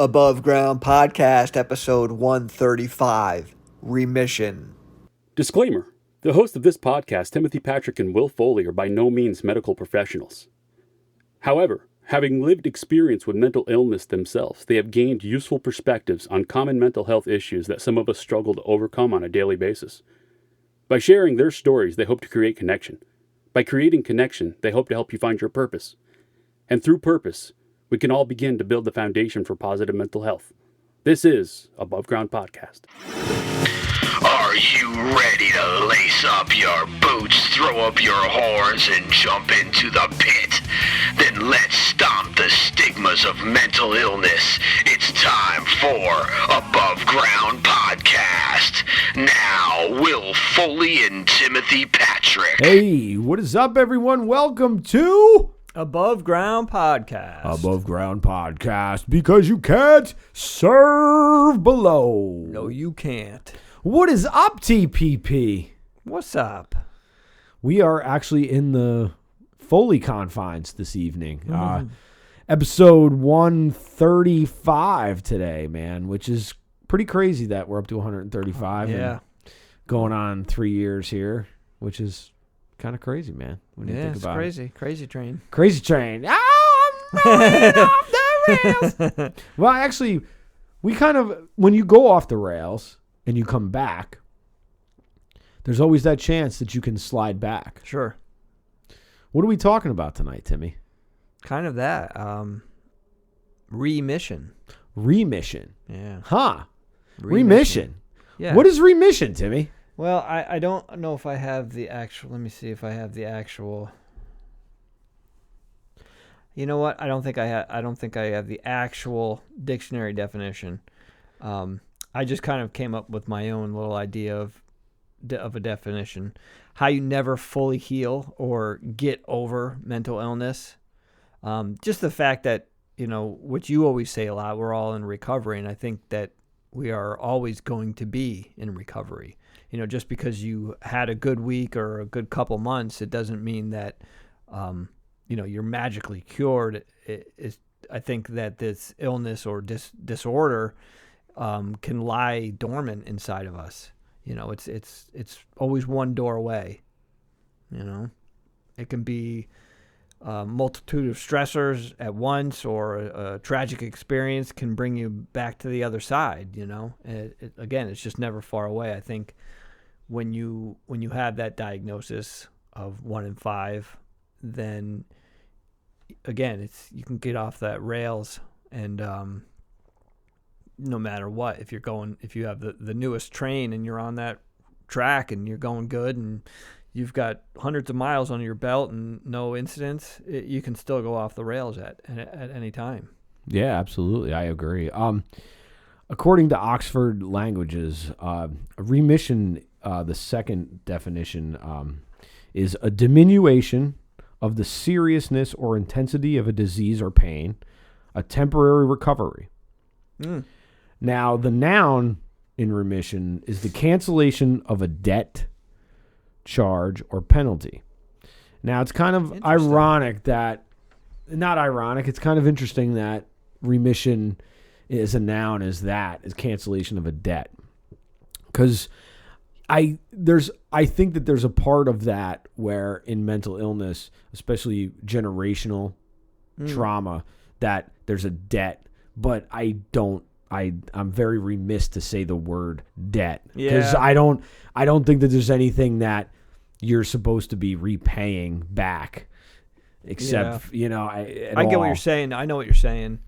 Above Ground Podcast, episode 135, Remission. Disclaimer. The hosts of this podcast, Timothy Patrick and Will Foley, are by no means medical professionals. However, having lived experience with mental illness themselves, they have gained useful perspectives on common mental health issues that some of us struggle to overcome on a daily basis. By sharing their stories, they hope to create connection. By creating connection, they hope to help you find your purpose. And through purpose, we can all begin to build the foundation for positive mental health. This is Above Ground Podcast. Are you ready to lace up your boots, throw up your horns, and jump into the pit? Then let's stomp the stigmas of mental illness. It's time for Above Ground Podcast. Now, Will Foley and Timothy Patrick. Hey, what is up, everyone? Welcome to Above Ground Podcast. Above Ground Podcast, because you can't serve below. No, you can't. What is up, TPP? What's up? We are actually in the Foley confines this evening. Episode 135 today, man, which is pretty crazy that we're up to 135. Yeah. And going on 3 years here, which is kind of crazy, man. When you think It's about crazy. Crazy train. Crazy train. Oh, I'm rolling off the rails. Well, actually, we kind of, when you go off the rails and you come back, there's always that chance that you can slide back. Sure. What are we talking about tonight, Timmy? Kind of that. Remission. Remission. Yeah. Huh. Remission. Yeah. What is remission, Timmy? Well, I don't know if I have the actual. Let me see if I have the actual. You know what? I don't think I have the actual dictionary definition. I just kind of came up with my own little idea of a definition. How you never fully heal or get over mental illness. Just the fact that, you know, which you always say a lot, we're all in recovery, and I think that we are always going to be in recovery. You know, just because you had a good week or a good couple months, it doesn't mean that, you know, you're magically cured. I think that this illness or disorder can lie dormant inside of us. You know, it's always one door away. You know, it can be a multitude of stressors at once, or a tragic experience can bring you back to the other side. You know, again, it's just never far away. I think when you have that diagnosis of 1 in 5, then again, you can get off that rails, and no matter what, if you have the newest train and you're on that track and you're going good and you've got hundreds of miles under your belt and no incidents, you can still go off the rails at any time. Yeah, absolutely. I agree. According to Oxford Languages, remission, the second definition, is a diminution of the seriousness or intensity of a disease or pain, a temporary recovery. Now, the noun in remission is the cancellation of a debt, charge, or penalty. Now, it's kind of ironic that, not ironic, it's kind of interesting that remission is a noun is cancellation of a debt. Because I think that there's a part of that where in mental illness, especially generational trauma, that there's a debt, but I'm very remiss to say the word debt, because I don't think that there's anything that you're supposed to be repaying back, except you know. I get what you're saying. I know what you're saying.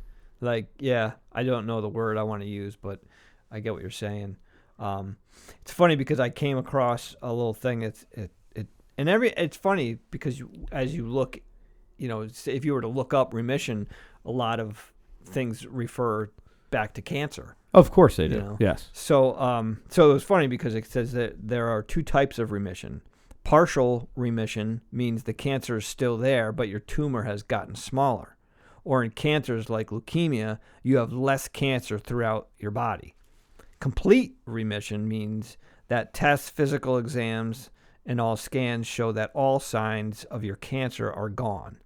Like, yeah, I don't know the word I want to use, but I get what you're saying. It's funny because I came across a little thing. It's funny because as you look, you know, if you were to look up remission, a lot of things refer back to cancer. Of course they do. You know? Yes. So it was funny because it says that there are two types of remission. Partial remission means the cancer is still there, but your tumor has gotten smaller. Or in cancers like leukemia, you have less cancer throughout your body. Complete remission means that tests, physical exams, and all scans show that all signs of your cancer are gone.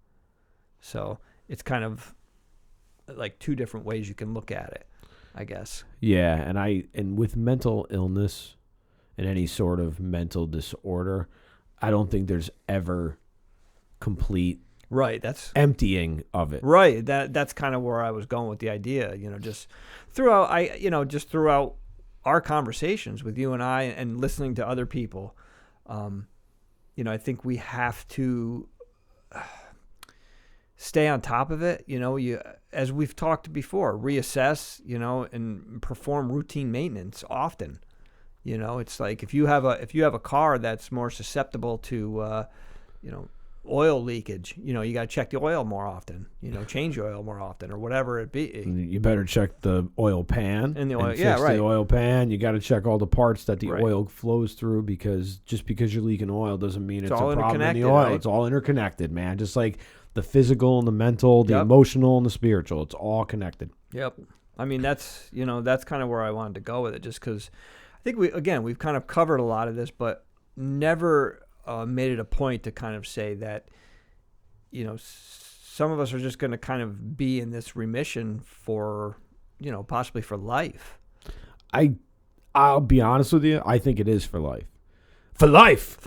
So it's kind of like two different ways you can look at it, I guess. Yeah, and with mental illness and any sort of mental disorder, I don't think there's ever complete Right. That's emptying of it. right. That's kind of where I was going with the idea. Just throughout our conversations with you and I, and listening to other people, I think we have to stay on top of it. As we've talked before, reassess, and perform routine maintenance often. It's like if you have a car that's more susceptible to, oil leakage, you got to check the oil more often, change the oil more often, or whatever it be. You better check the oil pan. And the oil, fix yeah, right. the oil pan. You got to check all the parts that the Right. oil flows through, because just because you're leaking oil doesn't mean it's a all problem in the interconnected, oil. right? It's all interconnected, man. Just like the physical and the mental, the Yep. emotional and the spiritual. It's all connected. Yep. I mean, that's kind of where I wanted to go with it, just because I think we've kind of covered a lot of this, but never made it a point to kind of say that, some of us are just going to kind of be in this remission for, possibly for life. I'll be honest with you. I think it is for life. For life.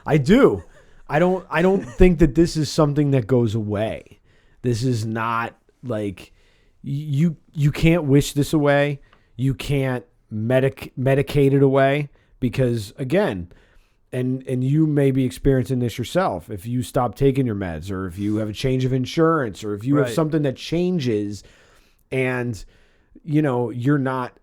I do. I don't think that this is something that goes away. This is not like you can't wish this away. You can't medicate it away, because again, and you may be experiencing this yourself. If you stop taking your meds, or if you have a change of insurance, or if you have Right. something that changes and you're not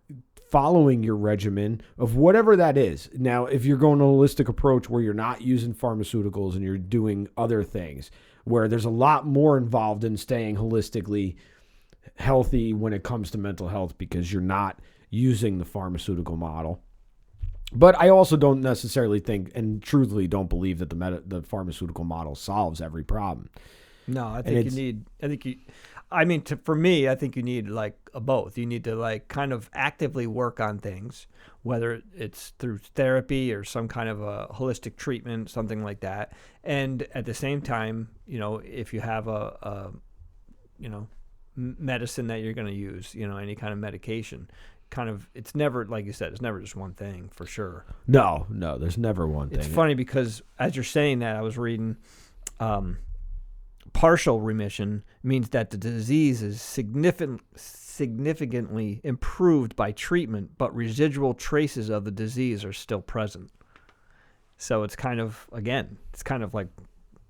following your regimen of whatever that is. Now, if you're going a holistic approach where you're not using pharmaceuticals and you're doing other things, where there's a lot more involved in staying holistically healthy when it comes to mental health, because you're not using the pharmaceutical model. But I also don't necessarily think, and truthfully don't believe, that the pharmaceutical model solves every problem. No, I think for me, I think you need like a both. You need to like kind of actively work on things, whether it's through therapy or some kind of a holistic treatment, something like that. And at the same time, if you have a medicine that you're going to use, any kind of medication, it's never, like you said, it's never just one thing, for sure. No, there's never one thing. It's funny because as you're saying that, I was reading partial remission means that the disease is significantly improved by treatment, but residual traces of the disease are still present. So it's kind of like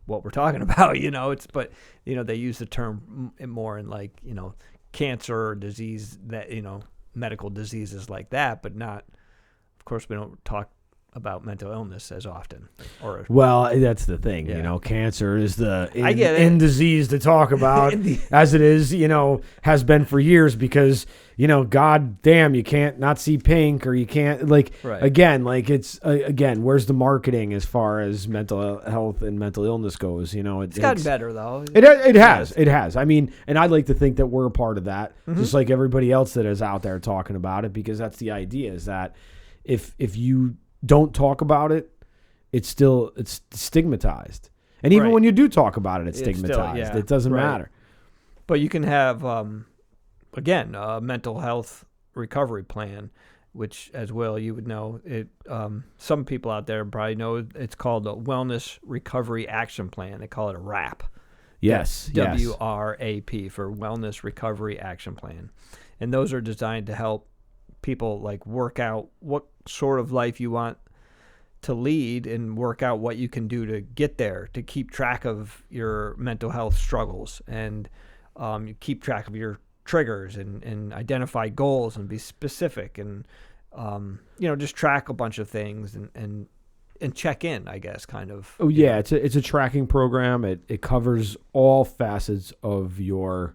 what we're talking about, they use the term more in like, cancer or disease that, medical diseases like that, but not, of course, we don't talk about mental illness as often. Well, that's the thing, Yeah. Cancer is the I get it. in disease to talk about, as it is, has been for years, because, God damn, you can't not see pink, or you can't, like, Right. again, like it's, again, where's the marketing as far as mental health and mental illness goes? It's gotten better, though. It has. I mean, and I'd like to think that we're a part of that, Mm-hmm. just like everybody else that is out there talking about it, because that's the idea, is that if you don't talk about it, it's stigmatized. And even Right. when you do talk about it, it's It's still- stigmatized. yeah, It doesn't right. matter. But you can have, again, a mental health recovery plan, which, as well, you would know it. Some people out there probably know it's called a Wellness Recovery Action Plan. They call it a WRAP. Yes. WRAP for Wellness Recovery Action Plan. And those are designed to help people like work out what sort of life you want to lead, and work out what you can do to get there, to keep track of your mental health struggles, and you keep track of your triggers, and identify goals, and be specific, and just track a bunch of things, and check in, I guess, kind of. Oh yeah, it's a tracking program. It covers all facets of your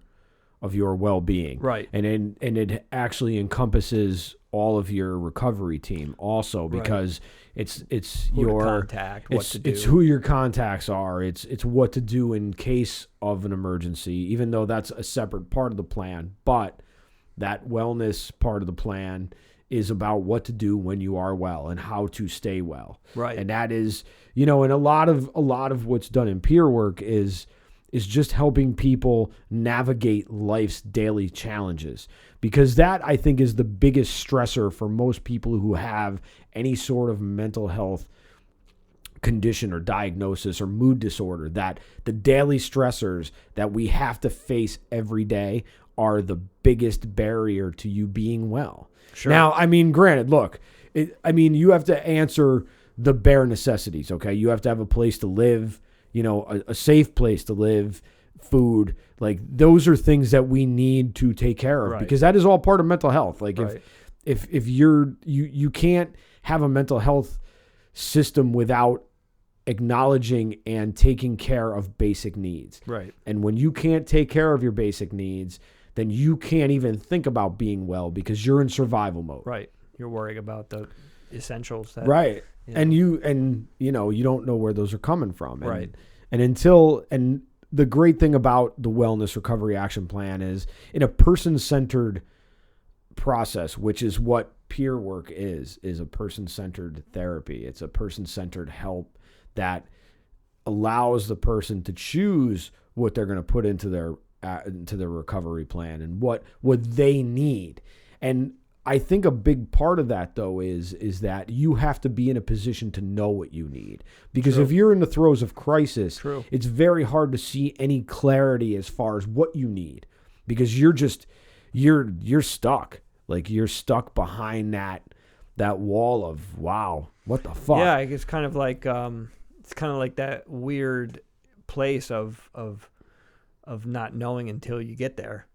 well-being. Right. And it actually encompasses all of your recovery team also, because it's Who your to contact, what to do. It's who your contacts are. It's what to do in case of an emergency, even though that's a separate part of the plan. But that wellness part of the plan is about what to do when you are well and how to stay well. Right. And that is, and a lot of what's done in peer work is is just helping people navigate life's daily challenges, because that, I think, is the biggest stressor for most people who have any sort of mental health condition or diagnosis or mood disorder, that the daily stressors that we have to face every day are the biggest barrier to you being well. Sure. Now, I mean, granted, look, you have to answer the bare necessities, okay? You have to have a place to live, a safe place to live, food. Like, those are things that we need to take care of, right, because that is all part of mental health. Like, right, if you can't have a mental health system without acknowledging and taking care of basic needs. right, And when you can't take care of your basic needs, then you can't even think about being well, because you're in survival mode. right. You're worrying about the essentials. That, Right. Yeah. And you don't know where those are coming from. And, Right. And the great thing about the Wellness Recovery Action Plan is, in a person-centered process, which is what peer work is a person-centered therapy. It's a person-centered help that allows the person to choose what they're going to put into their recovery plan and what they need. And I think a big part of that, though, is that you have to be in a position to know what you need. Because True. if you're in the throes of crisis, True. it's very hard to see any clarity as far as what you need, because you're stuck. Like, you're stuck behind that wall of, wow, what the fuck? Yeah, it's kind of like that weird place of not knowing until you get there,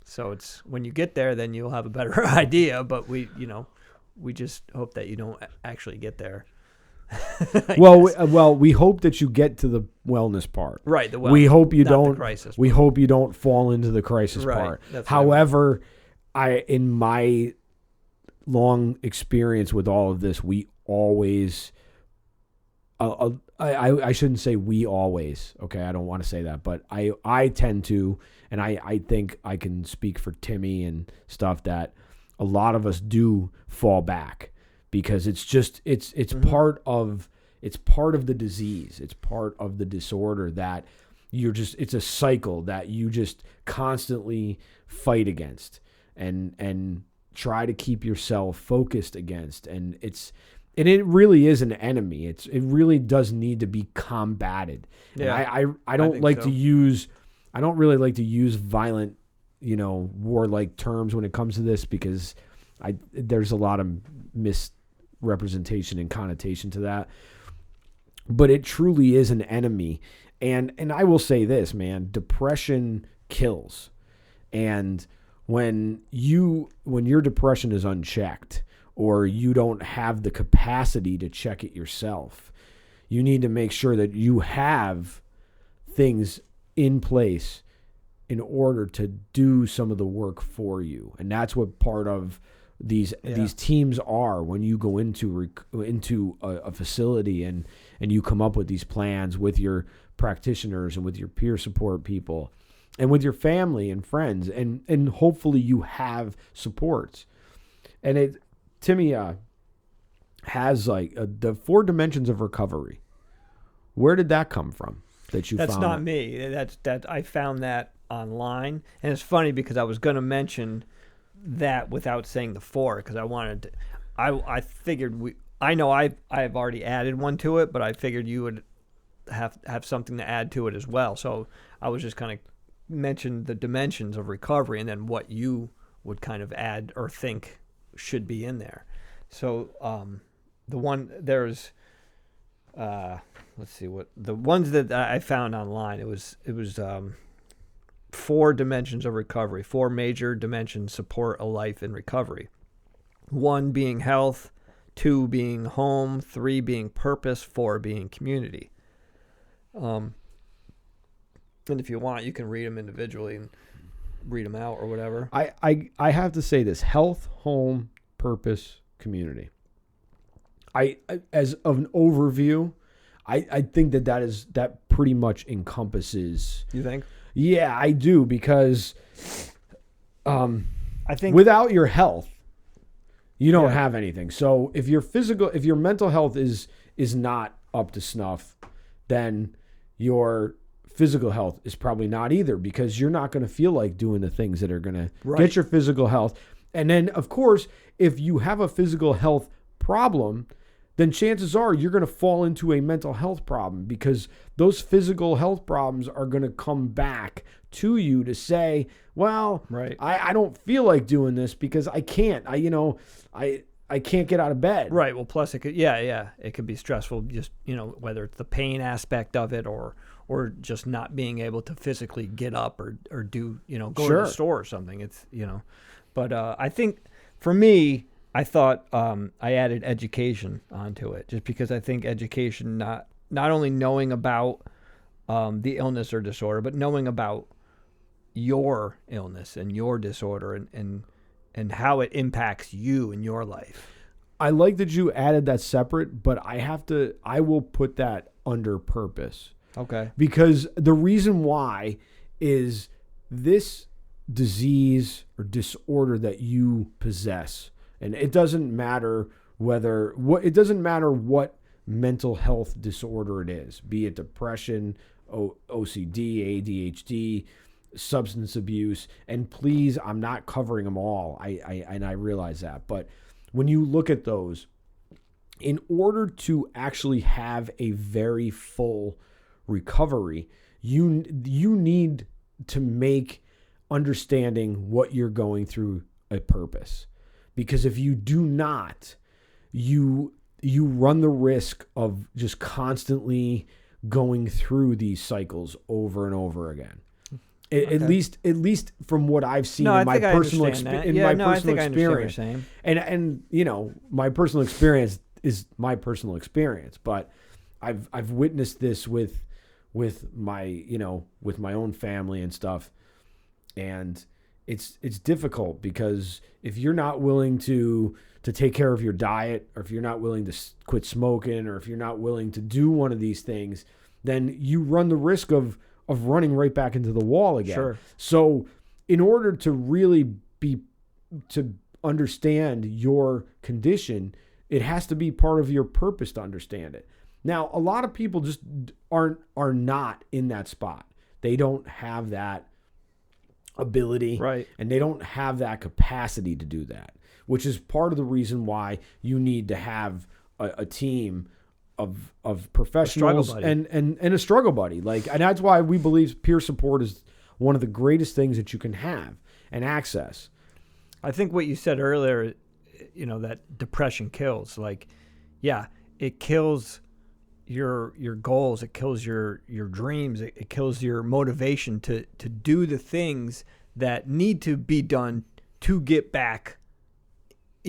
So it's when you get there, then you'll have a better idea. But we just hope that you don't actually get there. We hope that you get to the wellness part. Right. We hope you not the don't. crisis We part. hope you don't fall into the crisis Right, part. that's what I mean. However, in my long experience with all of this, we always. I shouldn't say we always. Okay, I don't want to say that, but I tend to, and I think I can speak for Timmy and stuff, that a lot of us do fall back, because it's Mm-hmm. part of the disease. It's part of the disorder that it's a cycle that you just constantly fight against and try to keep yourself focused against. And it really is an enemy. It really does need to be combated. Yeah, And I don't think like so. to use, I don't really like to use violent, warlike terms when it comes to this, because there's a lot of misrepresentation and connotation to that. But it truly is an enemy. And I will say this, man, depression kills. And when your depression is unchecked, or you don't have the capacity to check it yourself, you need to make sure that you have things in place in order to do some of the work for you. And that's what part of these teams are. When you go into a facility and you come up with these plans with your practitioners and with your peer support people and with your family and friends, and hopefully you have supports. And Timmy has the 4 dimensions of recovery. Where did that come from? That's not me. That I found that online, and it's funny because I was going to mention that without saying the 4, because I wanted to. I figured I know I've already added one to it, but I figured you would have something to add to it as well. So I was just kind of mention the dimensions of recovery, and then what you would kind of add or think should be in there. So the one there's let's see what the ones that I found online. It was 4 dimensions of recovery, 4 major dimensions support a life in recovery. 1 being health, 2 being home, 3 being purpose, 4 being community. And if you want, you can read them individually and read them out or whatever. I have to say this: health, home, purpose, community. As of an overview, I think that pretty much encompasses. You think? Yeah, I do, because I think without your health, you don't Yeah. have anything. So if your mental health is not up to snuff, then your physical health is probably not either, because you're not going to feel like doing the things that are going to Right. get your physical health. And then, of course, if you have a physical health problem, then chances are you're going to fall into a mental health problem, because those physical health problems are going to come back to you to say, well, Right. I don't feel like doing this because I can't. I can't get out of bed. Right. Well, plus it could, it could be stressful. Just whether it's the pain aspect of it or just not being able to physically get up or do go to Sure. the store or something. It's but I think for me, I thought I added education onto it, just because I think education, not only knowing about the illness or disorder, but knowing about your illness and your disorder and how it impacts you in your life. I like that you added that separate, but I will put that under purpose, Okay. because the reason why is this disease or disorder that you possess. And it doesn't matter what mental health disorder it is, be it depression, OCD, ADHD, substance abuse. And please, I'm not covering them all. I realize that. But when you look at those, in order to actually have a very full recovery, you need to make understanding what you're going through a purpose. Because if you do not, you run the risk of just constantly going through these cycles over and over again. At least from what I've seen in my personal experience. I think I understand what you're saying. And my personal experience is my personal experience, but I've witnessed this with my own family and stuff. And it's difficult, because if you're not willing to take care of your diet, or if you're not willing to quit smoking, or if you're not willing to do one of these things, then you run the risk of running right back into the wall again. Sure. So in order to really to understand your condition, it has to be part of your purpose to understand it. Now, a lot of people just are not in that spot. They don't have that ability, Right. and they don't have that capacity to do that, which is part of the reason why you need to have a team of professionals and a struggle buddy. And that's why we believe peer support is one of the greatest things that you can have and access. I think what you said earlier, that depression kills. It kills your goals. It kills your dreams. It kills your motivation to do the things that need to be done to get back,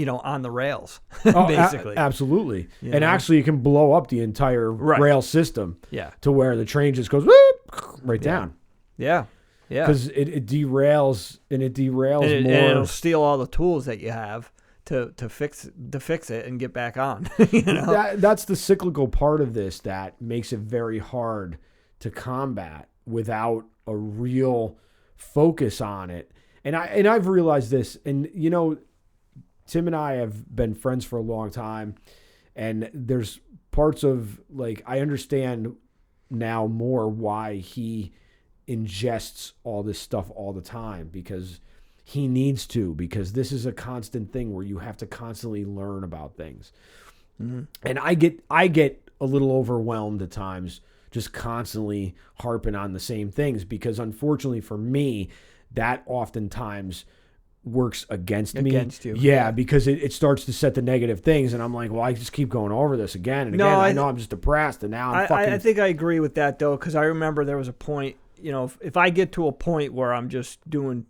on the rails, basically. Absolutely. And actually, it can blow up the entire rail system. Yeah. To where the train just goes whoop, right down. Yeah. Yeah. Because it derails more. And it'll steal all the tools that you have to fix it and get back on. That's the cyclical part of this that makes it very hard to combat without a real focus on it. And I've realized this, and Tim and I have been friends for a long time, and there's parts of, I understand now more why he ingests all this stuff all the time, because he needs to, because this is a constant thing where you have to constantly learn about things. Mm-hmm. And I get a little overwhelmed at times, just constantly harping on the same things, because unfortunately for me, that oftentimes works against me. Against you. Yeah, because it starts to set the negative things, and I'm like, well, I just keep going over this again and again. I know I'm just depressed, and now I think I agree with that, though, because I remember there was a point, if I get to a point where I'm just doing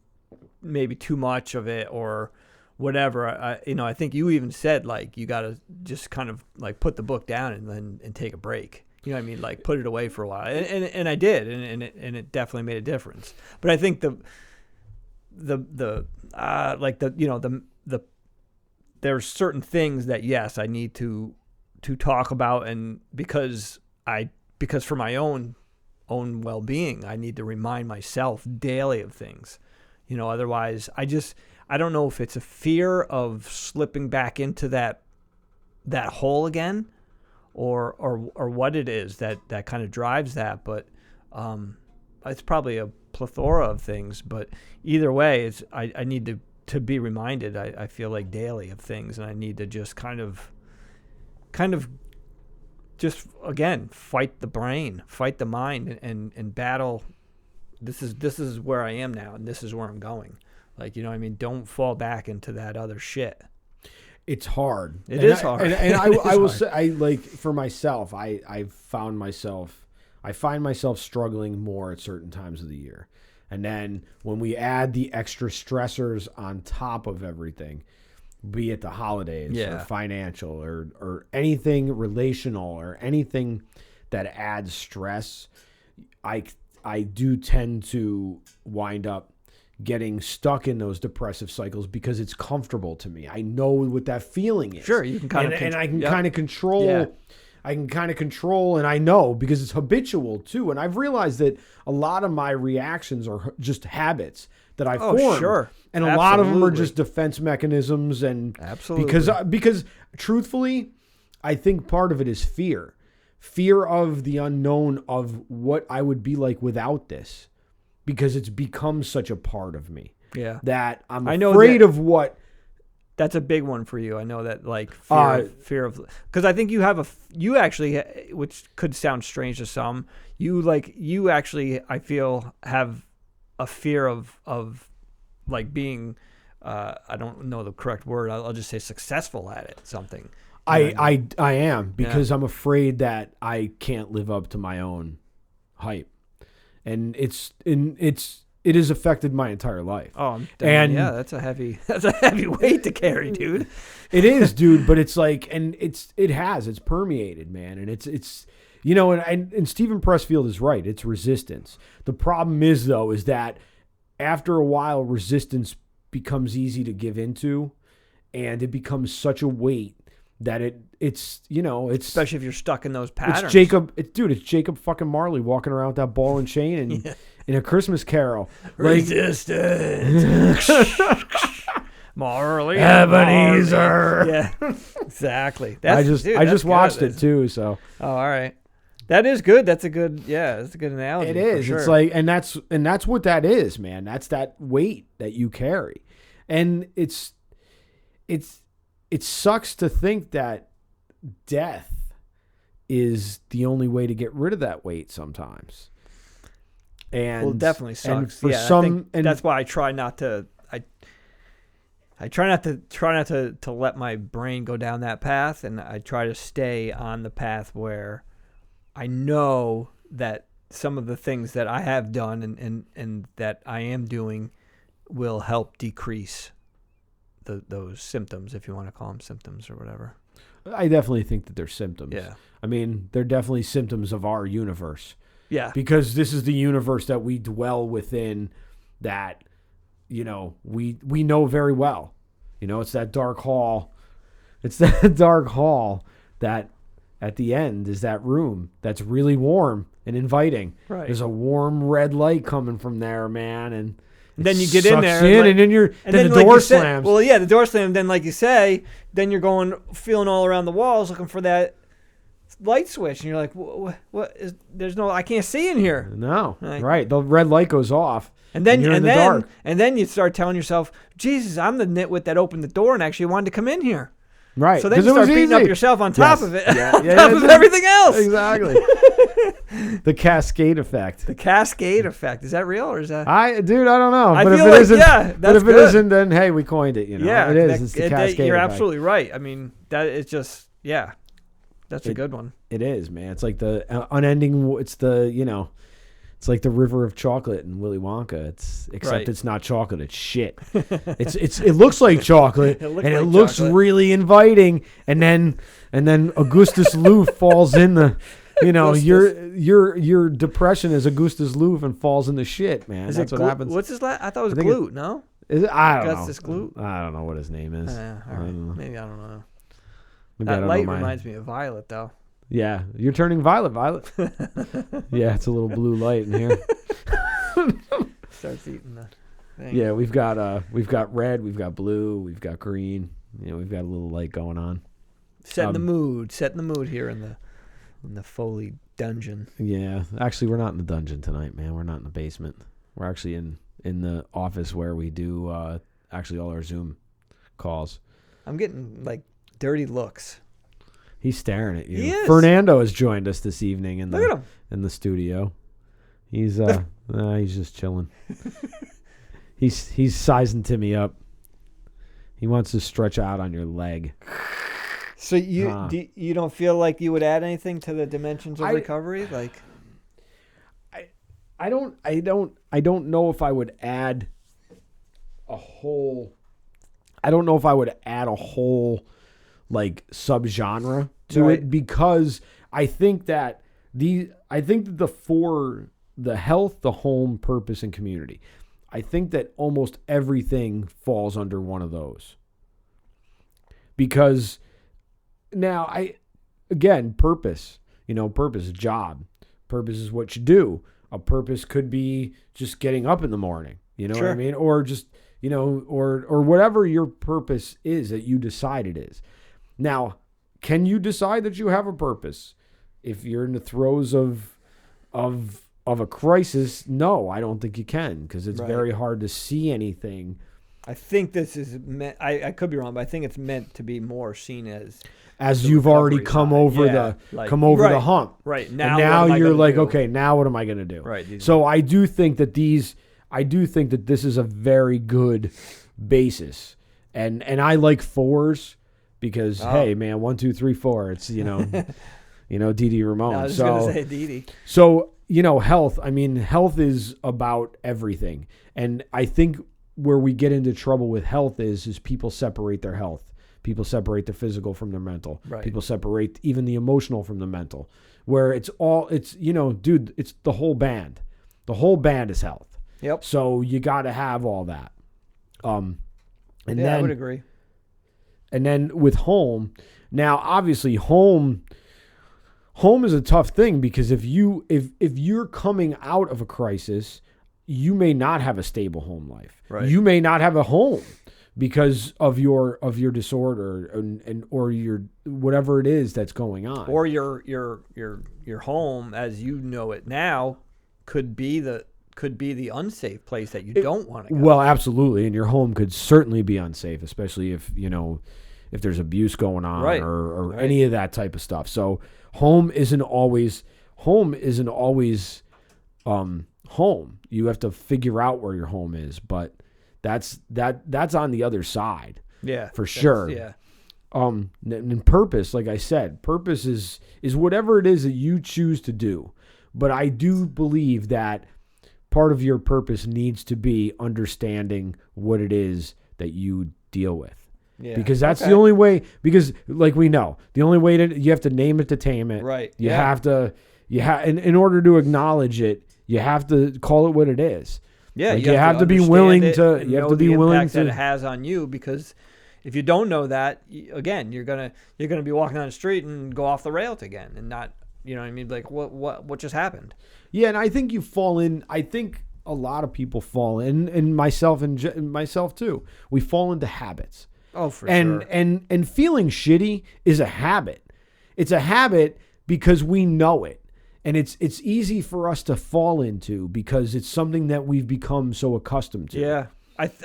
maybe too much of it or whatever, I think you even said, you got to just kind of put the book down and take a break. You know what I mean? Put it away for a while. And I did, and it definitely made a difference. But I think there's certain things that, yes, I need to talk about, and because for my own well-being, I need to remind myself daily of things. Otherwise I don't know if it's a fear of slipping back into that hole again, or what it is that kind of drives that. But it's probably a plethora of things, but either way, it's I need to be reminded. I feel like daily of things, and I need to just kind of just again fight the brain, fight the mind, and battle. This is where I am now, and this is where I'm going. Like, you know what I mean? Don't fall back into that other shit. It's hard. It is hard. And I will say, I like for myself, I find myself struggling more at certain times of the year. And then when we add the extra stressors on top of everything, be it the holidays or financial or anything relational or anything that adds stress, I do tend to wind up getting stuck in those depressive cycles because it's comfortable to me. I know what that feeling is. Sure, you can kind of and I can kind of control. Yeah. I can kind of control, and I know because it's habitual too. And I've realized that a lot of my reactions are just habits that I form. Sure. And a lot of them are just defense mechanisms. And because truthfully, I think part of it is fear of the unknown of what I would be like without this, because it's become such a part of me. Yeah. That I'm afraid of what. That's a big one for you. I know that, like, fear of, because I think you actually, which could sound strange to some, you actually, I feel, have a fear of like being, I don't know the correct word. I'll just say successful at it. Something. I am, because I'm afraid that I can't live up to my own hype, and it has affected my entire life. Oh, yeah, that's a heavy weight to carry, dude. It is, dude, but it's like, and it's permeated, man, and it's you know, and Stephen Pressfield is right. It's resistance. The problem is that after a while, resistance becomes easy to give into, and it becomes such a weight that it's especially if you're stuck in those patterns. It's Jacob fucking Marley walking around with that ball and chain and in A Christmas Carol. Resistance. Marley Ebenezer. Yeah, exactly. I just watched it too. So. Oh, all right. That is good. That's a good analogy. It is. Sure. It's like, and that's what that is, man. That's that weight that you carry, and it sucks to think that death is the only way to get rid of that weight sometimes. And it definitely sucks. And I think that's why I try not to. I try not to let my brain go down that path, and I try to stay on the path where I know that some of the things that I have done and that I am doing will help decrease those symptoms, if you want to call them symptoms or whatever. I definitely think that they're symptoms. Yeah. I mean, they're definitely symptoms of our universe. Yeah. Because this is the universe that we dwell within, that, you know, we know very well. You know, it's that dark hall. It's that dark hall that at the end is that room that's really warm and inviting. Right. There's a warm red light coming from there, man, and then you get in there, and then the door slams. Well, yeah, the door slams. Then, like you say, then you're feeling all around the walls, looking for that light switch, and you're like, "What is? There's no. I can't see in here." No, right. The red light goes off, and then you're in the dark. And then you start telling yourself, "Jesus, I'm the nitwit that opened the door and actually wanted to come in here." Right. So then you start beating up yourself on top of it, on top of yeah, everything else. Exactly. The cascade effect. The cascade effect. Is that real or is that? I don't know. I but feel if it like, isn't, yeah, that's but if good. it isn't, then hey, we coined it. You know, yeah, it is. It's the cascade You're effect. absolutely right. I mean, that is just that's a good one. It is, man. It's like the unending. It's the It's like the river of chocolate in Willy Wonka. Except it's not chocolate. It's shit. It looks like chocolate, it looks really inviting. And then Augustus Loof falls in the, your depression is Augustus Loof and falls in the shit, man. That's what happens. What's his last? I thought it was Glute. No, is it? I don't know. Augustus Glute. I don't know what his name is. All right. Maybe I don't know. Maybe that light reminds me of Violet, though. Yeah, you're turning violet. Yeah, it's a little blue light in here. Starts eating the thing. Yeah, we've got red, we've got blue, we've got green. We've got a little light going on. Setting the mood here in the in the Foley dungeon. Yeah, actually, we're not in the dungeon tonight, man. We're not in the basement. We're actually in the office where we do actually all our Zoom calls. I'm getting like dirty looks. He's staring at you. He is. Fernando has joined us this evening in Look at him. the studio. He's he's just chilling. He's sizing Timmy up. He wants to stretch out on your leg. So you don't feel like you would add anything to the dimensions of recovery? Like, I don't know if I would add a whole. I don't know if I would add a whole like subgenre to it, because I think that the four, the health, the home, purpose, and community, I think that almost everything falls under one of those. Because now purpose, purpose, job, purpose is what you do. A purpose could be just getting up in the morning, you know what I mean? Or just, or whatever your purpose is that you decide it is. Now, can you decide that you have a purpose if you're in the throes of a crisis? No, I don't think you can, because it's very hard to see anything. I think this is meant. I could be wrong, but I think it's meant to be more seen as you've already come over the hump. Right. And now you're like, okay, now what am I going to do? Right. So I do think that this is a very good basis. And I like fours because, hey, man, 1, 2, 3, 4. It's, Didi Ramon. I was going to say Didi. So, health. I mean, health is about everything. And I think where we get into trouble with health is people separate their health. People separate the physical from their mental. Right. People separate even the emotional from the mental. Where it's it's the whole band. The whole band is health. Yep. So you got to have all that. And then I would agree. And then with home, now obviously home is a tough thing, because if you're coming out of a crisis, you may not have a stable home life. Right. You may not have a home because of your disorder or your whatever it is that's going on. Or your home as you know it now could be the unsafe place that you don't want to go. Well, absolutely, and your home could certainly be unsafe, especially if there's abuse going on or any of that type of stuff. So home isn't always home. You have to figure out where your home is, but that's on the other side. Yeah, for sure. Yeah. And purpose, like I said, purpose is whatever it is that you choose to do. But I do believe that part of your purpose needs to be understanding what it is that you deal with. Yeah. Because that's the only way, because like we know, the only way you have to name it to tame it. Right. You have to, in order to acknowledge it, you have to call it what it is. Yeah. Like you have to be willing to, you have to be willing to. That it has on you, because if you don't know that, again, you're gonna be walking down the street and go off the rails again, and not, you know what I mean? Like what just happened? Yeah, and I think you fall in. I think a lot of people fall in, and myself too. We fall into habits. Oh, for sure. And feeling shitty is a habit. It's a habit because we know it, and it's easy for us to fall into because it's something that we've become so accustomed to. Yeah.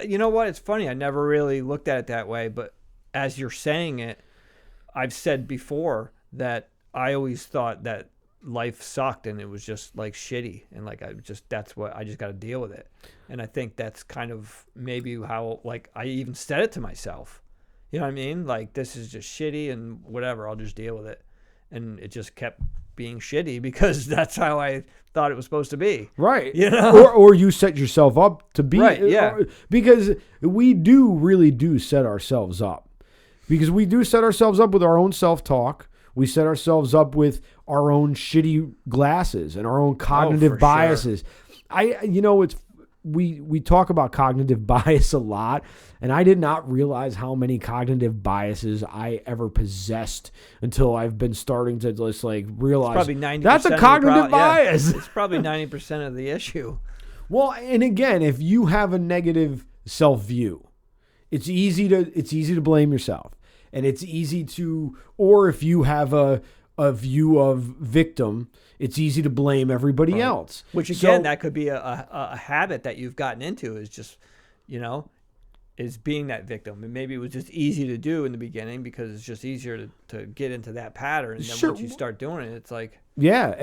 You know what? It's funny. I never really looked at it that way, but as you're saying it, I've said before that I always thought that life sucked and it was just like shitty, and like I just got to deal with it. And I think that's kind of maybe how, like, I even said it to myself. You know what I mean? Like, this is just shitty and whatever, I'll just deal with it. And it just kept being shitty because that's how I thought it was supposed to be. Right. You know? Or you set yourself up to be. Right, yeah. Because we really do set ourselves up. Because we do set ourselves up with our own self-talk. We set ourselves up with our own shitty glasses and our own cognitive biases. Sure. We talk about cognitive bias a lot, and I did not realize how many cognitive biases I ever possessed until I've been starting to just like realize probably 90% that's a cognitive bias. Yeah, it's probably 90% of the issue. Well, and again, if you have a negative self-view, it's easy to blame yourself. And it's easy to, or if you have a a view of victim, it's easy to blame everybody else. Which again, that could be a habit that you've gotten into, is just, is being that victim. And maybe it was just easy to do in the beginning because it's just easier to get into that pattern. And then once you start doing it, it's like, yeah.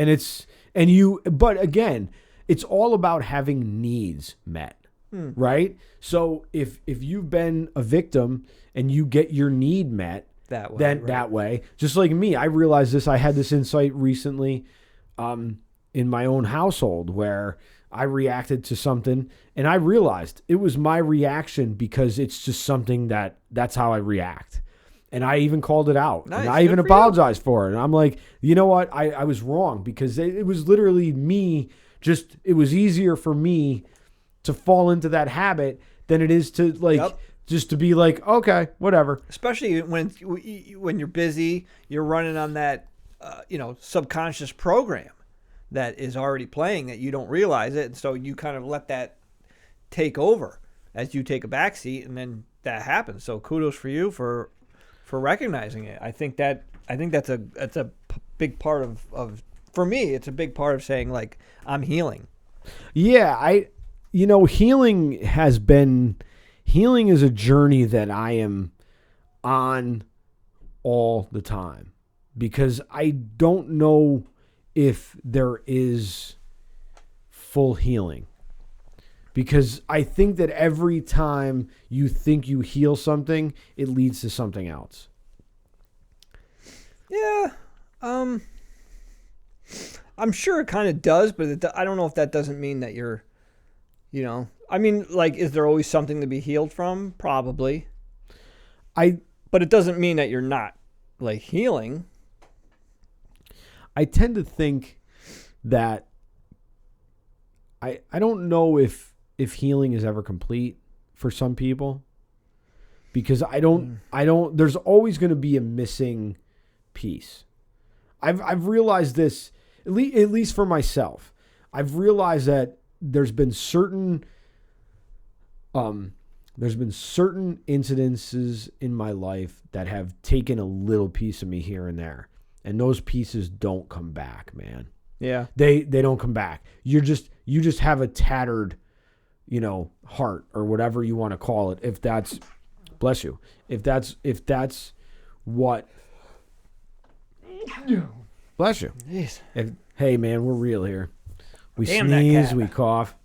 But again, it's all about having needs met, right? So if you've been a victim and you get your need met that way, that way, just like me, I realized this. I had this insight recently, in my own household where I reacted to something and I realized it was my reaction because it's just something that's how I react. And I even called it out. Nice, and I even apologized for it. And I'm like, you know what? I was wrong because it was literally me. It was easier for me to fall into that habit than it is to just to be like, okay, whatever. Especially when you're busy, you're running on that, subconscious program that is already playing that you don't realize it. And so you kind of let that take over as you take a back seat, and then that happens. So kudos for you for recognizing it. I think that's a big part of for me, it's a big part of saying, like, I'm healing. Yeah, healing is a journey that I am on all the time because I don't know if there is full healing. Because I think that every time you think you heal something, it leads to something else. Yeah. I'm sure it kind of does, but I don't know if that doesn't mean that you're, is there always something to be healed from? Probably. But it doesn't mean that you're not, like, healing. I tend to think that I don't know if healing is ever complete for some people, because I don't there's always going to be a missing piece. I've realized this, at least for myself. I've realized that there's been certain incidences in my life that have taken a little piece of me here and there. And those pieces don't come back, man. Yeah. They don't come back. You just have a tattered, heart or whatever you want to call it. If that's, bless you. If that's what, bless you. Jeez. Hey man, we're real here. We Damn that sneeze, cat. we cough.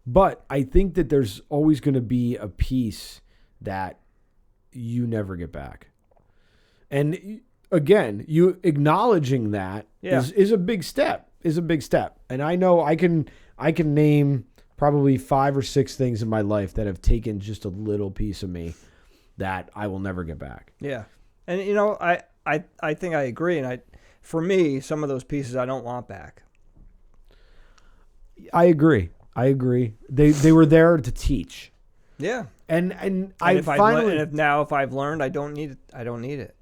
But I think that there's always going to be a piece that you never get back. And again, you acknowledging that is a big step. And I know I can name probably 5 or 6 things in my life that have taken just a little piece of me that I will never get back. Yeah. And I think I agree, and for me, some of those pieces I don't want back. I agree. They were there to teach. Yeah. And if I've learned I don't need it,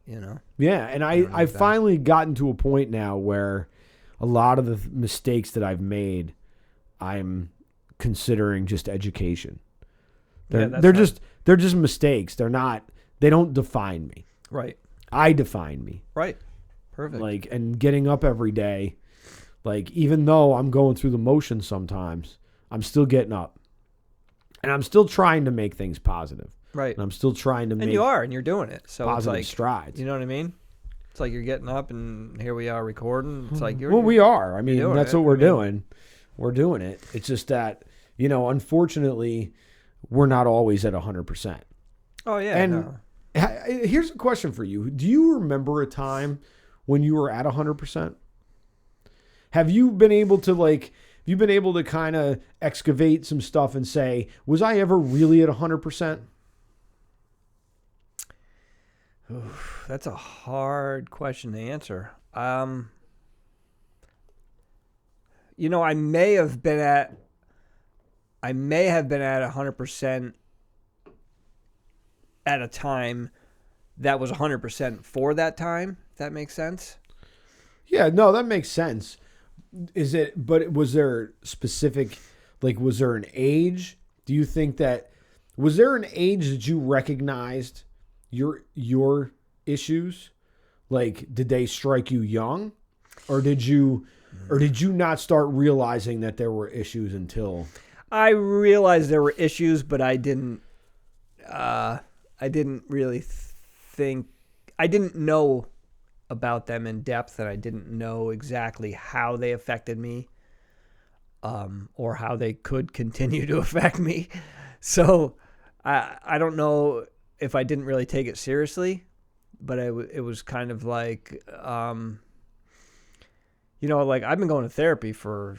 Yeah, and I've finally gotten to a point now where a lot of the mistakes that I've made, I'm considering just education. They're just mistakes. They don't define me. Right. I define me. Right. Perfect. And getting up every day, even though I'm going through the motions sometimes, I'm still getting up. And I'm still trying to make things positive. Right. And I'm still trying to make and you're doing it. So positive it's strides. You know what I mean? It's like you're getting up and here we are recording. It's like we are. I mean, that's what we're doing. We're doing it. It's just that, unfortunately, we're not always at 100%. Oh, yeah. And here's a question for you. Do you remember a time when you were at 100%? Have you been able to kind of excavate some stuff and say, was I ever really at 100%? Oof, that's a hard question to answer. I may have been at 100% at a time that was 100% for that time. If that makes sense. Yeah, no, that makes sense. But was there specific, was there an age? Do you think was there an age that you recognized your issues? Like, did they strike you young, or did you not start realizing that there were issues until? I realized there were issues, but I didn't really think. I didn't know about them in depth, and I didn't know exactly how they affected me, or how they could continue to affect me. So I don't know if I didn't really take it seriously, but it was kind of like, like I've been going to therapy for,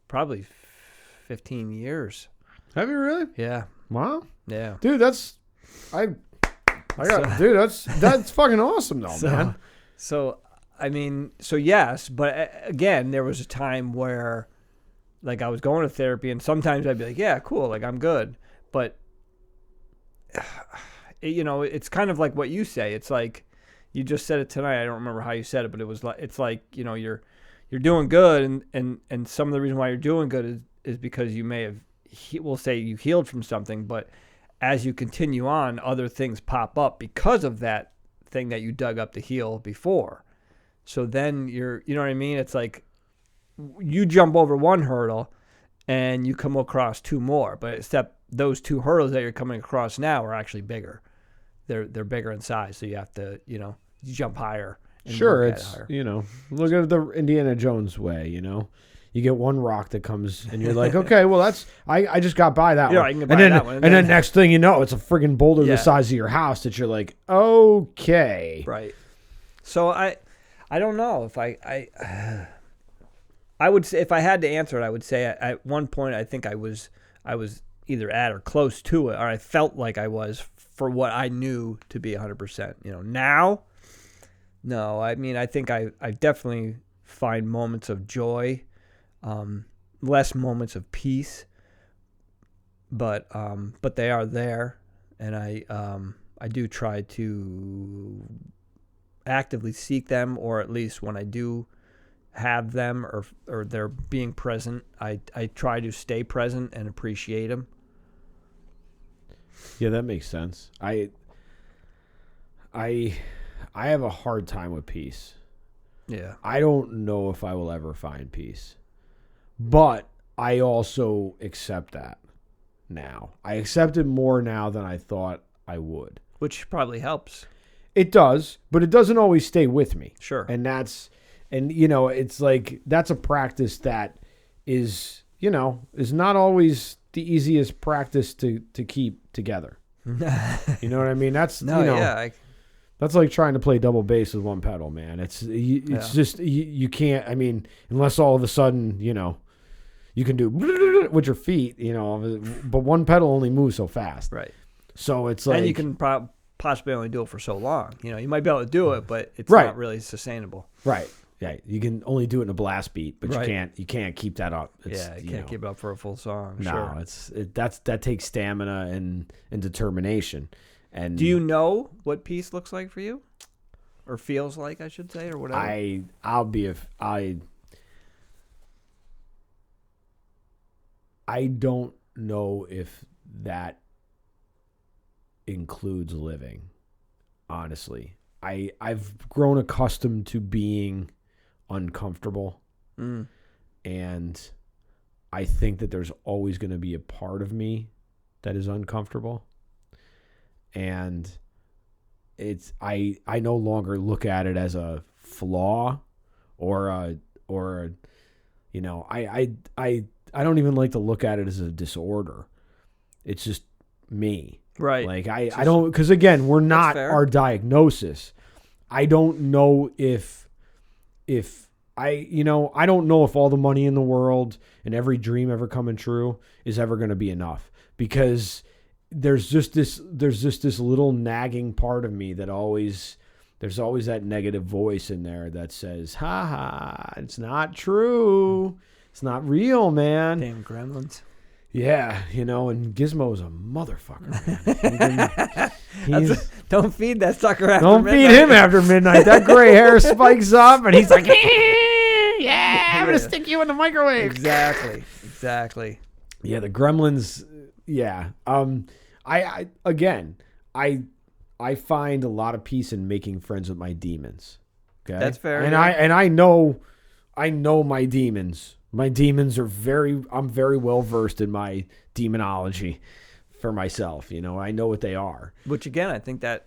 probably 15 years. Have you really? Yeah. Wow. Yeah. Dude, that's fucking awesome though, man. So yes, but again, there was a time where like I was going to therapy and sometimes I'd be like, yeah, cool, like I'm good. But it's kind of like what you say. It's like you just said it tonight. I don't remember how you said it, but it was like, it's like, you're doing good and some of the reason why you're doing good is because you may have, we'll say you healed from something, but as you continue on, other things pop up because of that thing that you dug up to heal before. So then you know what I mean? It's like you jump over one hurdle and you come across two more, but except those two hurdles that you're coming across now are actually bigger. They're bigger in size, so you have to, you jump higher. Sure, it's higher. Look at the Indiana Jones way, You get one rock that comes, and you're like, okay, well, that's I just got by that one. I can get by that one. And then next thing you know, it's a friggin' boulder the size of your house that you're like, okay. Right. So I don't know if I would say, if I had to answer it, I would say at one point I think I was either at or close to it, or I felt like I was for what I knew to be 100%. Now, no. I mean, I think I definitely find moments of joy. Less moments of peace, but they are there, and I do try to actively seek them, or at least when I do have them or they're being present, I try to stay present and appreciate them. Yeah, that makes sense. I have a hard time with peace. Yeah. I don't know if I will ever find peace. But I also accept that now. I accept it more now than I thought I would. Which probably helps. It does, but it doesn't always stay with me. Sure. And it's like that's a practice that is not always the easiest practice to keep together. You know what I mean? That's that's like trying to play double bass with one pedal, man. It's just you can't. I mean, unless all of a sudden you can do with your feet, but one pedal only moves so fast. Right. So it's like, and you can possibly only do it for so long. You might be able to do it, but it's not really sustainable. Right. Yeah. You can only do it in a blast beat, but right. you can't keep that up. You can't keep it up for a full song. No, sure. That takes stamina and determination. And do you know what peace looks like for you, or feels like, I should say, or whatever? I don't know if that includes living, honestly. I've grown accustomed to being uncomfortable. And I think that there's always going to be a part of me that is uncomfortable. And I no longer look at it as a flaw I don't even like to look at it as a disorder. It's just me. Right. Like I don't, because again, we're not our diagnosis. I don't know if I don't know if all the money in the world and every dream ever coming true is ever going to be enough, because there's just this little nagging part of me that there's always that negative voice in there that says, ha ha, it's not true. It's not real, man. Damn gremlins. Yeah, and Gizmo's a motherfucker, man. Don't feed that sucker after midnight. Don't feed him after midnight. That gray hair spikes up, and he's like, yeah, I'm going to stick you in the microwave. Exactly. Yeah, the gremlins, yeah. I find a lot of peace in making friends with my demons. Okay, That's fair. And yeah. I know my demons. My demons are I'm very well versed in my demonology for myself. You know, I know what they are. Which again, I think that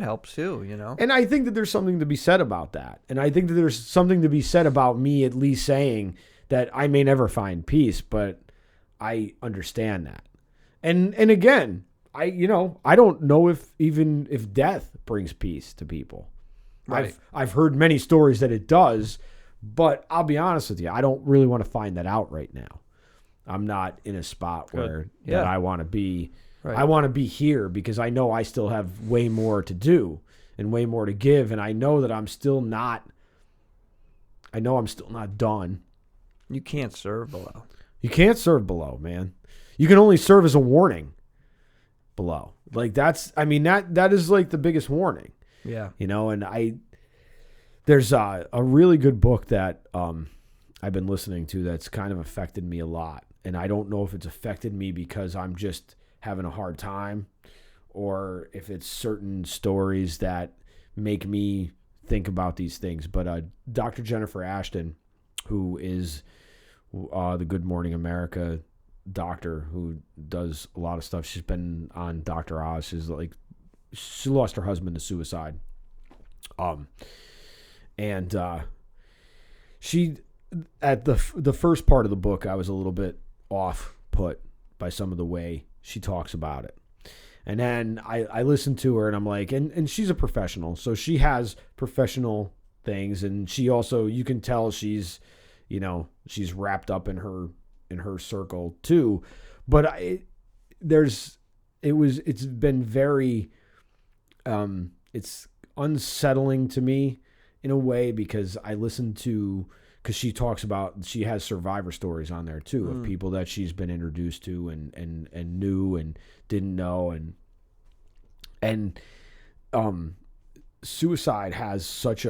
helps too. You know. And I think that there's something to be said about that. And I think that there's something to be said about me at least saying that I may never find peace, but I understand that. And again, I don't know if death brings peace to people. Right. I've heard many stories that it does, but I'll be honest with you, I don't really want to find that out right now. I'm not in a spot where that I want to be. Right. I want to be here because I know I still have way more to do and way more to give, and I know that I'm still not done. You can't serve below. You can't serve below, man. You can only serve as a warning below. Like that is like the biggest warning. Yeah. You know, and there's a really good book that I've been listening to that's kind of affected me a lot. And I don't know if it's affected me because I'm just having a hard time or if it's certain stories that make me think about these things. But Dr. Jennifer Ashton, who is the Good Morning America doctor who does a lot of stuff. She's been on Dr. Oz. She lost her husband to suicide. She at the first part of the book, I was a little bit off put by some of the way she talks about it. And then I listened to her and I'm like, and she's a professional. So she has professional things. And she also, you can tell she's wrapped up in her circle too. But it's been very, it's unsettling to me in a way because she talks about, she has survivor stories on there too of people that she's been introduced to and knew and didn't know. And suicide has such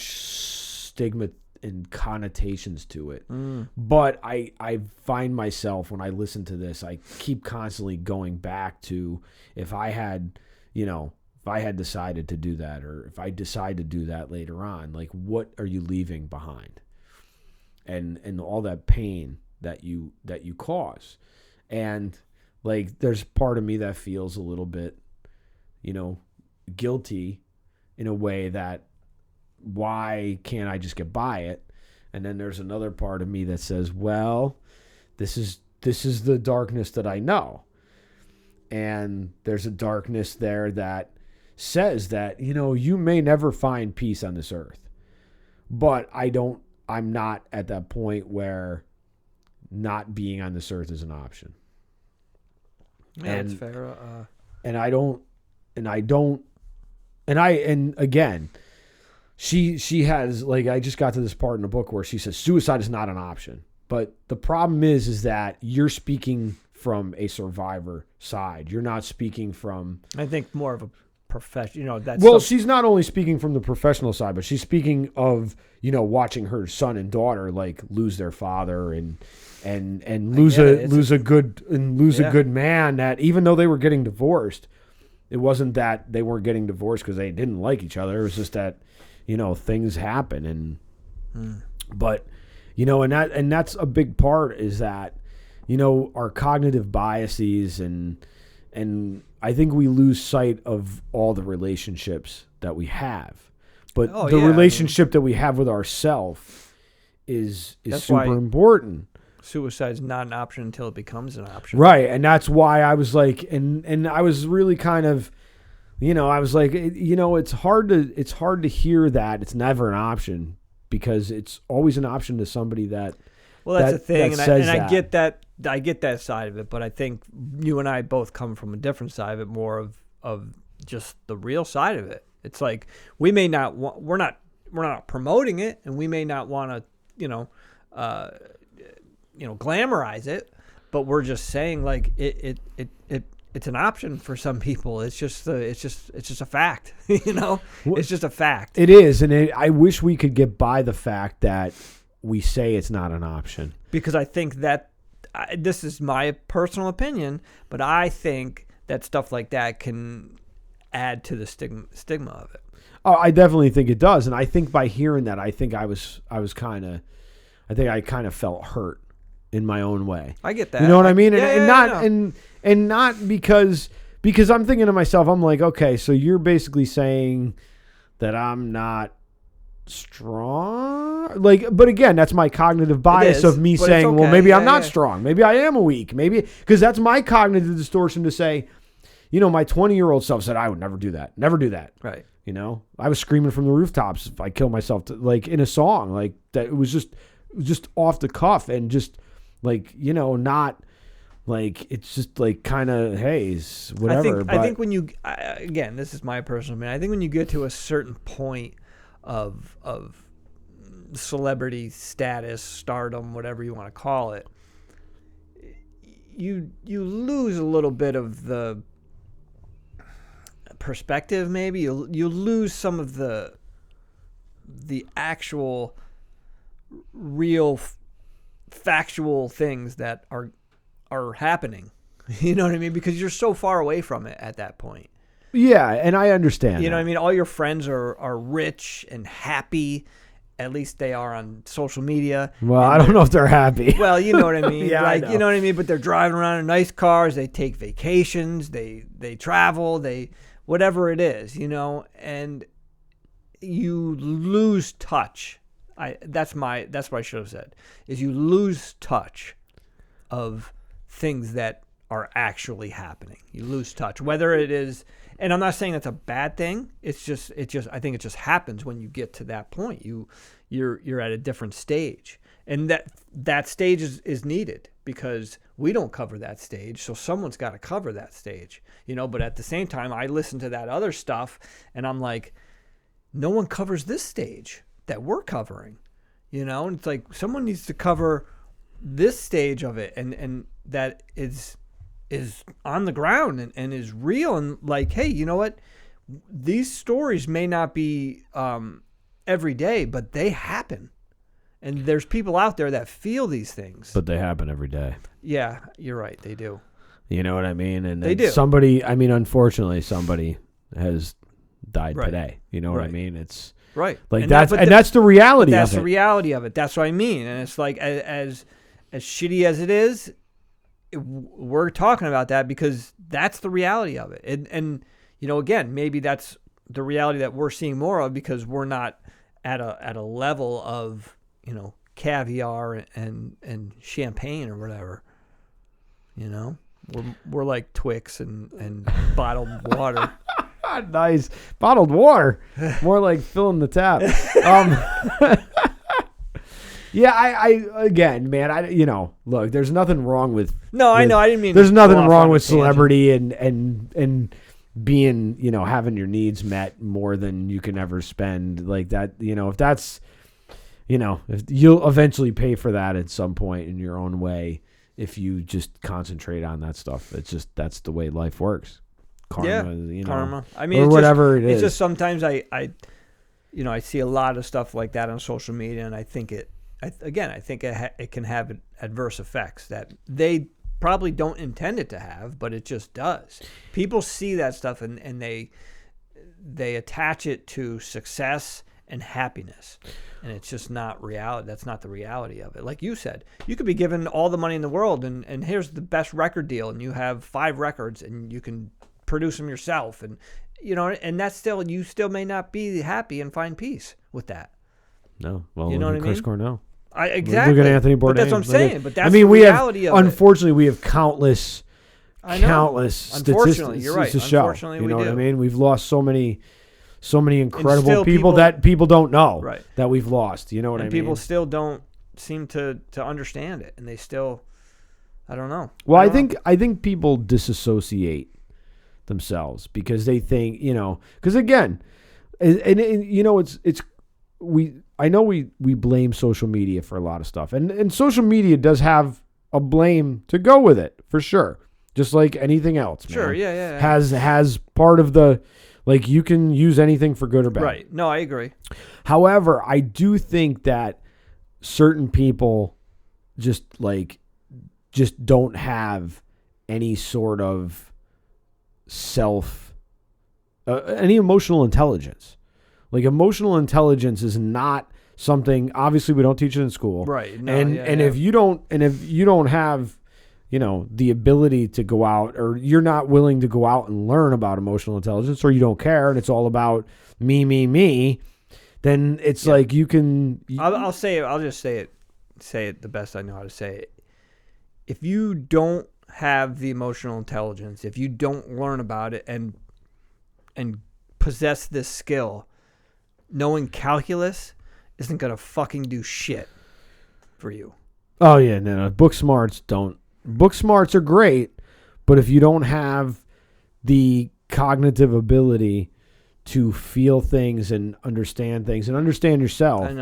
stigma and connotations to it. But I find myself when I listen to this, I keep constantly going back to if I had decided to do that, or if I decide to do that later on, like what are you leaving behind? And all that pain that you cause. And like there's part of me that feels a little bit, guilty in a way that why can't I just get by it? And then there's another part of me that says, well, this is the darkness that I know. And there's a darkness there that says that, you may never find peace on this earth. But I'm not at that point where not being on this earth is an option. Yeah, it's fair. And again, she has, like, I just got to this part in the book where she says suicide is not an option. But the problem is that you're speaking from a survivor side. You're not speaking from, I think, more of a professional. She's not only speaking from the professional side, but she's speaking of, watching her son and daughter like lose their father and lose a good man, that even though they were getting divorced, it wasn't that they weren't getting divorced because they didn't like each other. It was just that, things happen but, and that's a big part is that, our cognitive biases and I think we lose sight of all the relationships that we have. But relationship that we have with ourselves is super important. Suicide's not an option until it becomes an option. Right. And that's why I was like, and I was really kind of, I was like, it's hard to hear that it's never an option because it's always an option to somebody that. Well, that's the thing, I get that. I get that side of it, but I think you and I both come from a different side of it, more of just the real side of it. It's like we may not we're not promoting it, and we may not want to glamorize it, but we're just saying like it's an option for some people. It's just a fact, It's just a fact. It is, and I wish we could get by the fact that we say it's not an option. Because I think that this is my personal opinion, but I think that stuff like that can add to the stigma of it. Oh, I definitely think it does, and I think by hearing that, I think I kind of felt hurt in my own way. I get that. You know what I mean? And not because I'm thinking to myself, I'm like, okay, so you're basically saying that I'm not strong. Like, but again, that's my cognitive bias of me saying, okay. Well, maybe I'm not strong. Maybe I am weak. Maybe because that's my cognitive distortion to say, my 20-year-old self said I would never do that. Never do that. Right. I was screaming from the rooftops if I killed myself, like in a song, like that. It was just off the cuff and just like, not like, it's just like kind of, hey, whatever. I think when you, again, this is my personal opinion. I think when you get to a certain point of celebrity status, stardom, whatever you want to call it, you lose a little bit of the perspective. Maybe you lose some of the actual real factual things that are happening. You know what I mean? Because you're so far away from it at that point. Yeah, and I understand. You know what I mean? All your friends are rich and happy. At least they are on social media. Well, I don't know if they're happy. Well, you know what I mean. Yeah, like, I know. You know what I mean? But they're driving around in nice cars. They take vacations. They travel. They whatever it is, and you lose touch. That's what I should have said, is you lose touch of things that are actually happening. You lose touch, whether it is, and I'm not saying that's a bad thing. It's just I think it just happens when you get to that point. You're at a different stage, and that stage is needed because we don't cover that stage, so someone's got to cover that stage, But at the same time, I listen to that other stuff, and I'm like, no one covers this stage that we're covering, And it's like someone needs to cover this stage of it, and that is on the ground and is real, and like, hey, you know what? These stories may not be every day, but they happen. And there's people out there that feel these things. But they happen every day. Yeah, you're right. They do. You know what I mean? And they do. Unfortunately, somebody has died today. You know what I mean? It's right. Like that's the reality of it. That's the reality of it. That's what I mean. And it's like as shitty as it is, we're talking about that because that's the reality of it. And again, maybe that's the reality that we're seeing more of because we're not at a level of caviar and champagne or whatever. We're like Twix and bottled water. Nice. Bottled water. More like filling the tap. Yeah, I again, man, look, there's nothing wrong with. No, I know. I didn't mean. There's nothing wrong with celebrity and being, having your needs met more than you can ever spend like that. If that's, if you'll eventually pay for that at some point in your own way, if you just concentrate on that stuff. That's the way life works. Karma, karma. I mean, or whatever it is. It's just sometimes I see a lot of stuff like that on social media, and I think it can have adverse effects that they probably don't intend it to have, but it just does. People see that stuff and they attach it to success and happiness, and it's just not reality. That's not the reality of it. Like you said, you could be given all the money in the world, and here's the best record deal, and you have 5 records, and you can produce them yourself, and and that's still, you still may not be happy and find peace with that. No, well, you know what I mean? Chris Cornell. Exactly. Look at Anthony Bourdain. But that's what I'm saying. But that's the reality of it. Unfortunately, we have countless Unfortunately, statistics you're right. to show. Unfortunately, you know we what do. I mean? We've lost so many incredible people that people don't know that we've lost. You know what I mean? People still don't seem to understand it, and they still, I don't know. Well, I think people disassociate themselves because they think, because again, I know we blame social media for a lot of stuff, and social media does have a blame to go with it for sure, just like anything else. Sure, man. yeah. Has part of the, like, you can use anything for good or bad. Right. No, I agree. However, I do think that certain people just like just don't have any sort of any emotional intelligence. Like, emotional intelligence is not something, obviously we don't teach it in school. Right. No, And if you don't have, the ability to go out, or you're not willing to go out and learn about emotional intelligence, or you don't care and it's all about me, then it's like you can. I'll say it. I'll just say it the best I know how to say it. If you don't have the emotional intelligence, if you don't learn about it and possess this skill, knowing calculus isn't gonna fucking do shit for you. Oh yeah, no. Book smarts are great, but if you don't have the cognitive ability to feel things and understand yourself. And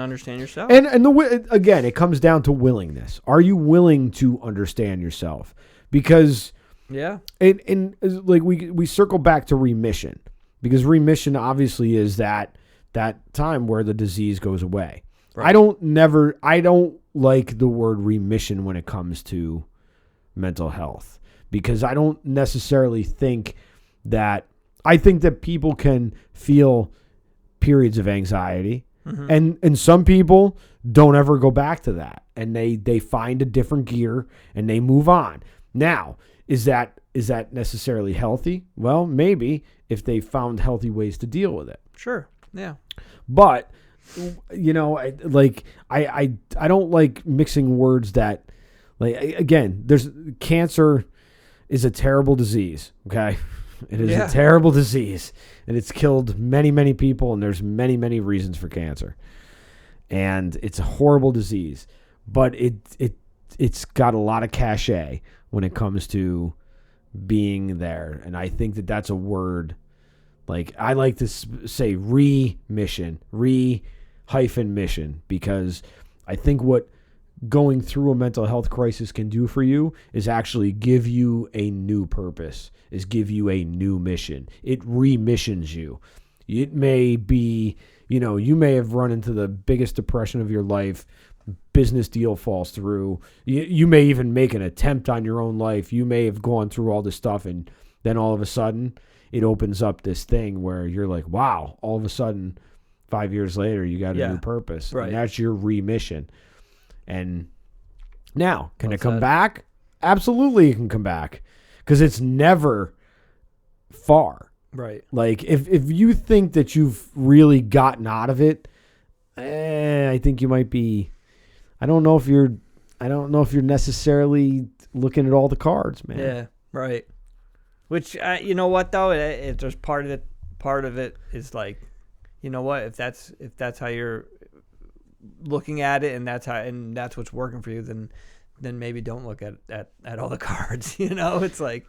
again, it comes down to willingness. Are you willing to understand yourself? Because we circle back to remission, because remission obviously is that time where the disease goes away. Right. I don't like the word remission when it comes to mental health, because I don't necessarily think that. I think that people can feel periods of anxiety, and some people don't ever go back to that, and they find a different gear and they move on. Now, is that necessarily healthy? Well, maybe, if they found healthy ways to deal with it. Sure. Yeah. But I don't like mixing words that, like, again, cancer is a terrible disease, okay? It is a terrible disease, and it's killed many, many people, and there's many, many reasons for cancer. And it's a horrible disease, but it's got a lot of cachet when it comes to being there. And I think that that's a word, like, I like to say remission, mission, because I think what going through a mental health crisis can do for you is actually give you a new purpose, is give you a new mission. It remissions you. It may be, you may have run into the biggest depression of your life. Business deal falls through. You may even make an attempt on your own life. You may have gone through all this stuff, and then all of a sudden it opens up this thing where you're like, wow, all of a sudden 5 years later you got a new purpose. Right. And that's your remission. And now, can it come back? Absolutely, it can come back, because it's never far. Right. Like, if you think that you've really gotten out of it, I think you might be. I don't know if you're necessarily looking at all the cards, man. Yeah. Right. Which, you know what though, if there's part of it is like, you know what, if that's how you're looking at it, and that's what's working for you, then maybe don't look at all the cards. It's like,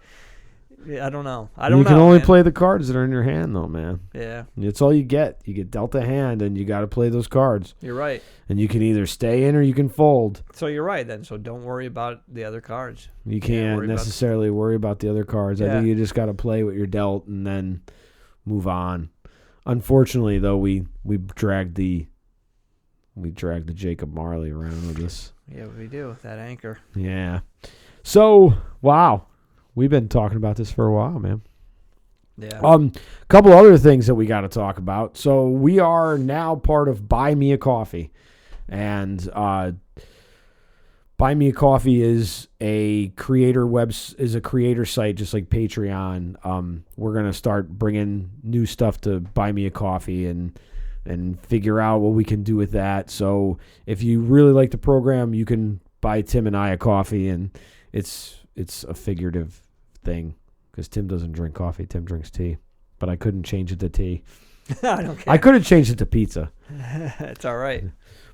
I don't know. You can only play the cards that are in your hand, though, man. Yeah, it's all you get. You get dealt a hand, and you got to play those cards. You're right. And you can either stay in or you can fold. So you're right then. So don't worry about the other cards. You can't necessarily worry about the other cards. I think you just got to play what you're dealt and then move on. Unfortunately, though, we dragged the Jacob Marley around with us. Yeah, we do. That anchor. Yeah. So, wow. We've been talking about this for a while, man. Yeah. Couple other things that we got to talk about. So we are now part of Buy Me a Coffee, and Buy Me a Coffee is a creator site, just like Patreon. We're gonna start bringing new stuff to Buy Me a Coffee and figure out what we can do with that. So if you really like the program, you can buy Tim and I a coffee, and it's a figurative thing, because Tim doesn't drink coffee. Tim drinks tea, but I couldn't change it to tea. I don't care. I could have changed it to pizza. It's all right.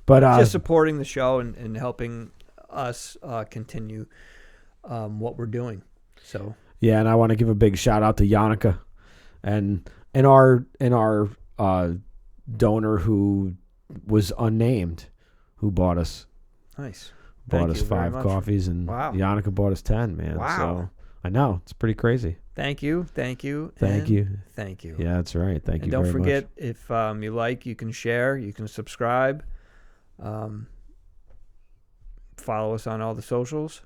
But just supporting the show and helping us continue what we're doing. So yeah, and I want to give a big shout out to Yannicka and our donor who was unnamed, who bought us. Nice. Bought us 5 coffees, and Yannicka bought us 10, man. Wow. So I know, it's pretty crazy. Thank you. Thank you. Yeah, that's right. Thank you very much. And don't forget, if you like, you can share, you can subscribe. Follow us on all the socials.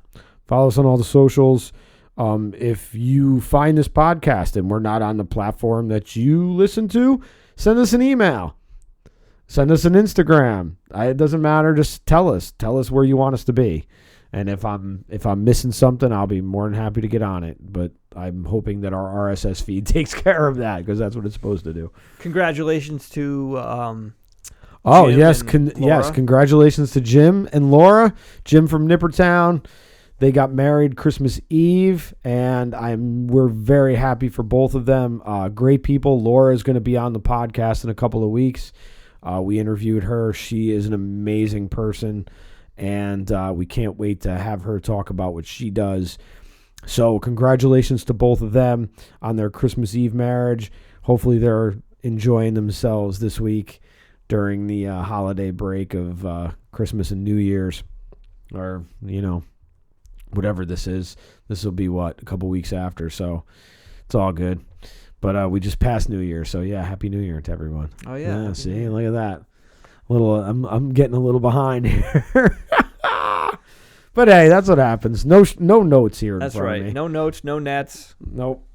Follow us on all the socials. If you find this podcast and we're not on the platform that you listen to, send us an email. Send us an Instagram. It doesn't matter. Just tell us. Tell us where you want us to be. And if I'm missing something, I'll be more than happy to get on it. But I'm hoping that our RSS feed takes care of that, because that's what it's supposed to do. Congratulations to oh, Jim yes. and Laura. Yes. Congratulations to Jim and Laura. Jim from Nippertown. They got married Christmas Eve, and we're very happy for both of them. Great people. Laura is going to be on the podcast in a couple of weeks. We interviewed her. She is an amazing person, and we can't wait to have her talk about what she does. So congratulations to both of them on their Christmas Eve marriage. Hopefully they're enjoying themselves this week during the holiday break of Christmas and New Year's, or, whatever this is. This will be a couple weeks after, so it's all good. But we just passed New Year, so yeah, Happy New Year to everyone. Oh yeah. See, look at that. I'm getting a little behind here. But hey, that's what happens. No notes here. That's in front right. Of me. No notes, no nets. Nope.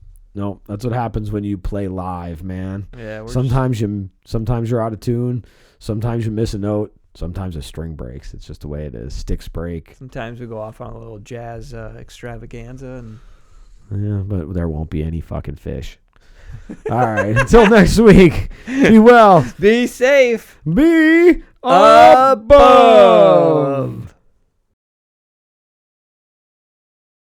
That's what happens when you play live, man. Yeah. Sometimes you're out of tune. Sometimes you miss a note. Sometimes a string breaks. It's just the way it is. Sticks break. Sometimes we go off on a little jazz extravaganza, and yeah, but there won't be any fucking fish. All right. Until next week. Be well. be safe. Be Above.